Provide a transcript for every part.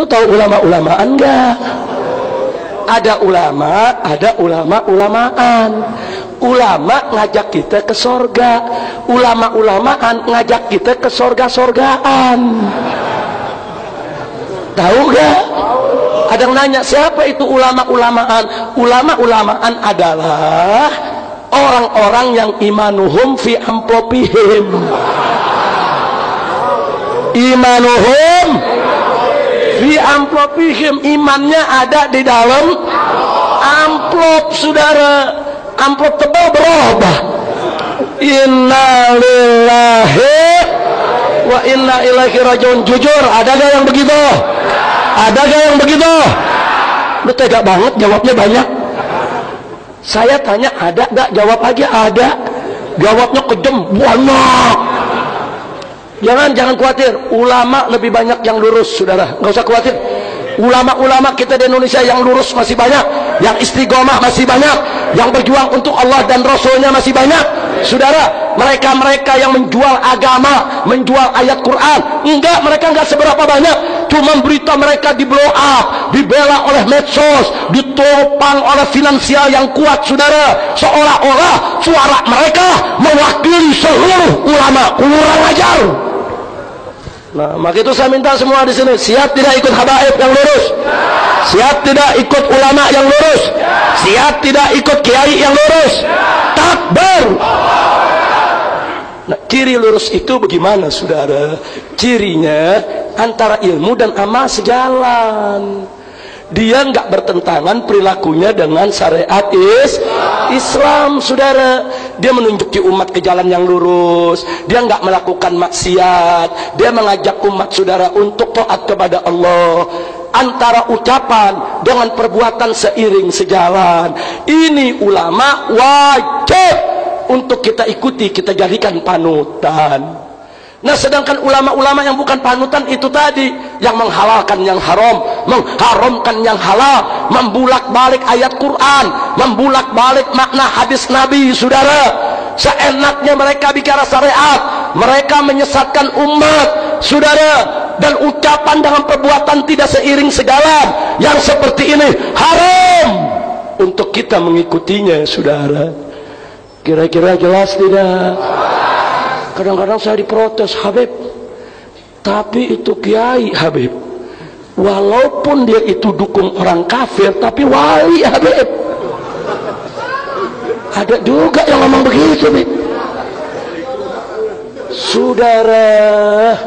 Lu tahu ulama-ulamaan enggak? Ada ulama, ada ulama-ulamaan. Ulama ngajak kita ke sorga, ulama-ulamaan ngajak kita ke sorga-sorgaan. Tahu gak? Ada yang nanya, siapa itu ulama-ulamaan? Ulama-ulamaan adalah orang-orang yang imanuhum fi amplopihim. Imanuhum fi amplopihim, imannya ada di dalam amplop, saudara. Amplop tebal berubah. Inna lillahi wa inna ilaihi rajiun. Jujur, ada gak yang begitu? Ada gak yang begitu? Lu tega banget jawabnya banyak. Saya tanya ada gak? Jawab aja ada. Jawabnya kejam, banyak. Jangan khawatir, ulama lebih banyak yang lurus, saudara. Nggak usah khawatir. Ulama-ulama kita di Indonesia yang lurus masih banyak, yang istiqomah masih banyak, yang berjuang untuk Allah dan Rasulnya masih banyak, saudara. Mereka yang menjual agama, menjual ayat Quran, mereka enggak seberapa banyak. Cuma berita mereka di blow up, dibela oleh medsos, ditopang oleh finansial yang kuat, saudara. Seolah-olah suara mereka mewakili seluruh ulama. Kurang ajar. Nah, maka itu saya minta semua di sini, siap tidak ikut habaib yang lurus? Siap tidak ikut ulama yang lurus? Siap tidak ikut kiai yang lurus? Takbir. Nah, ciri lurus itu bagaimana, saudara? Cirinya antara ilmu dan amal sejalan. Dia nggak bertentangan perilakunya dengan syariat Islam, saudara. Dia menunjuki umat ke jalan yang lurus. Dia nggak melakukan maksiat. Dia mengajak umat, saudara, untuk taat kepada Allah. Antara ucapan dengan perbuatan seiring sejalan. Ini ulama wajib untuk kita ikuti, kita jadikan panutan. Nah, sedangkan ulama-ulama yang bukan panutan itu tadi, yang menghalalkan yang haram, mengharamkan yang halal, membulak-balik ayat Quran, membulak-balik makna hadis Nabi, saudara. Seenaknya mereka bicara syariat, mereka menyesatkan umat, saudara. Dan ucapan dengan perbuatan tidak seiring sejalan, yang seperti ini haram untuk kita mengikutinya, saudara. Kira-kira jelas tidak? Kadang-kadang saya diprotes, Habib, tapi itu kiai, Habib, walaupun dia itu dukung orang kafir, tapi wali, Habib. Ada juga yang ngomong begitu, Habib. Saudara,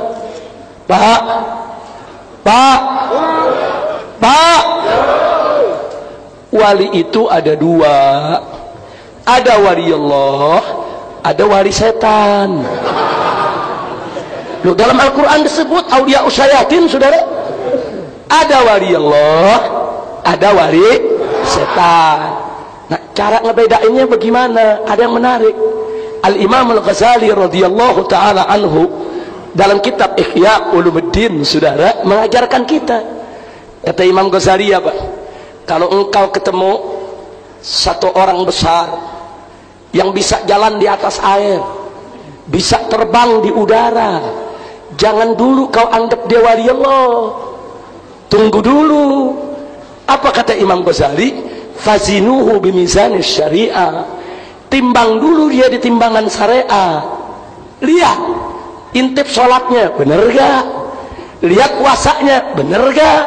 Pak, wali itu ada dua. Ada wali Allah, ada wali setan. Loh, dalam Al-Quran disebut aulia usyayatin, saudara. Ada wali Allah, ada wali setan. Nah, cara ngebedainnya bagaimana? Ada yang menarik. Al-Imam Al-Ghazali radhiyallahu ta'ala anhu dalam kitab Ihya Ulumuddin, saudara, mengajarkan kita. Kata Imam Ghazali apa? Kalau engkau ketemu satu orang besar yang bisa jalan di atas air, bisa terbang di udara, jangan dulu kau anggap dia wali Allah. Tunggu dulu. Apa kata Imam Ghazali? Fazinuhu bimizanis syariah. Timbang dulu dia di timbangan syariah. Lihat intip sholatnya bener gak? Lihat puasanya bener gak?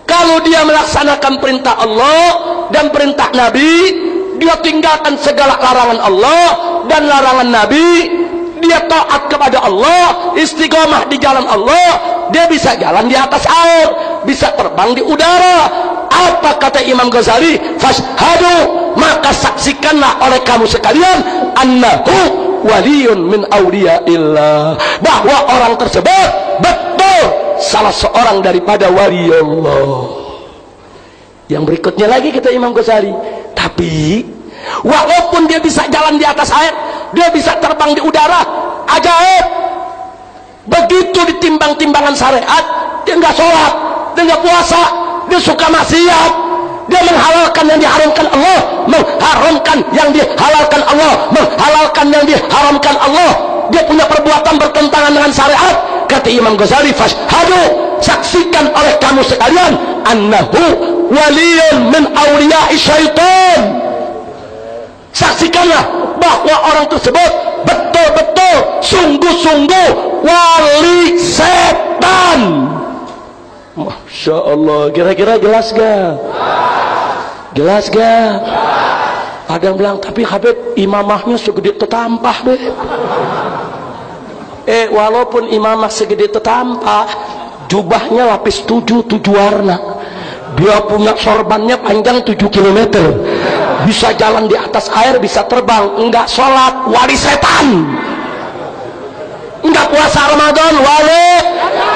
Kalau dia melaksanakan perintah Allah dan perintah Nabi, dia tinggalkan segala larangan Allah dan larangan Nabi, dia taat kepada Allah, istiqomah di jalan Allah, dia bisa jalan di atas air, bisa terbang di udara. Apa kata Imam Ghazali? Fashhadu, maka saksikanlah oleh kamu sekalian, annahu waliyun min awliyaillah, bahwa orang tersebut betul salah seorang daripada wali Allah. Yang berikutnya lagi kata Imam Ghazali, tapi walaupun dia bisa jalan di atas air, dia bisa terbang di udara, ajaib. Begitu ditimbang timbangan syariat, dia nggak sholat, dia nggak puasa, dia suka maksiat, dia menghalalkan yang diharamkan Allah, mengharamkan yang dihalalkan Allah, menghalalkan yang diharamkan Allah. Dia punya perbuatan bertentangan dengan syariat. Kata Imam Ghazali, fashhadu, saksikan oleh kamu sekalian, annahu waliyun min awliya'i syaitan. Saksikanlah bahwa orang tersebut betul-betul sungguh-sungguh wali setan. Masya Allah. Kira-kira jelas gak? Jelas gak? Ada yang bilang, tapi Habib imamahnya segede tetampah deh. Walaupun imamah segede tetampah, jubahnya lapis 7 warna. Dia punya sorbannya panjang 7 km, bisa jalan di atas air, bisa terbang. Enggak sholat, wali setan. Enggak puasa Ramadan, wali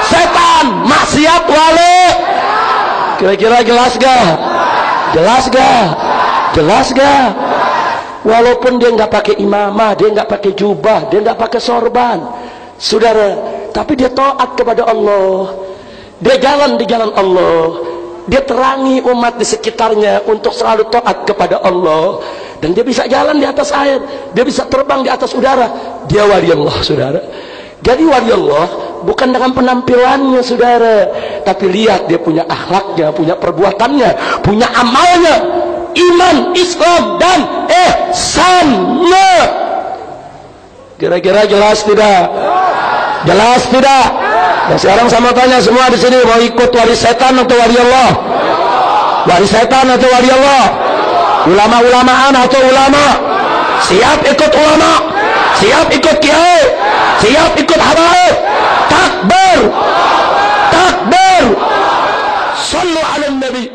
setan. Maksiat, wali. Kira-kira jelas gak? Jelas gak? Jelas gak? Walaupun dia nggak pakai imamah, dia nggak pakai jubah, dia nggak pakai sorban, saudara, tapi dia taat kepada Allah. Dia jalan di jalan Allah. Dia terangi umat di sekitarnya untuk selalu taat kepada Allah. Dan dia bisa jalan di atas air, dia bisa terbang di atas udara. Dia wali Allah, saudara. Jadi wali Allah bukan dengan penampilannya, saudara, tapi lihat dia punya akhlaknya, punya perbuatannya, punya amalnya, iman, Islam, dan ihsannya. Kira-kira jelas tidak? Jelas tidak? Dan sekarang sama tanya semua di sini, mau ikut wali setan atau wali Allah? Wali setan atau wali Allah? Ulama-ulamaan atau ulama? Siap ikut ulama? Siap ikut kiai? Siap ikut habaib? Takbir! Takbir! Sallu ala nabi.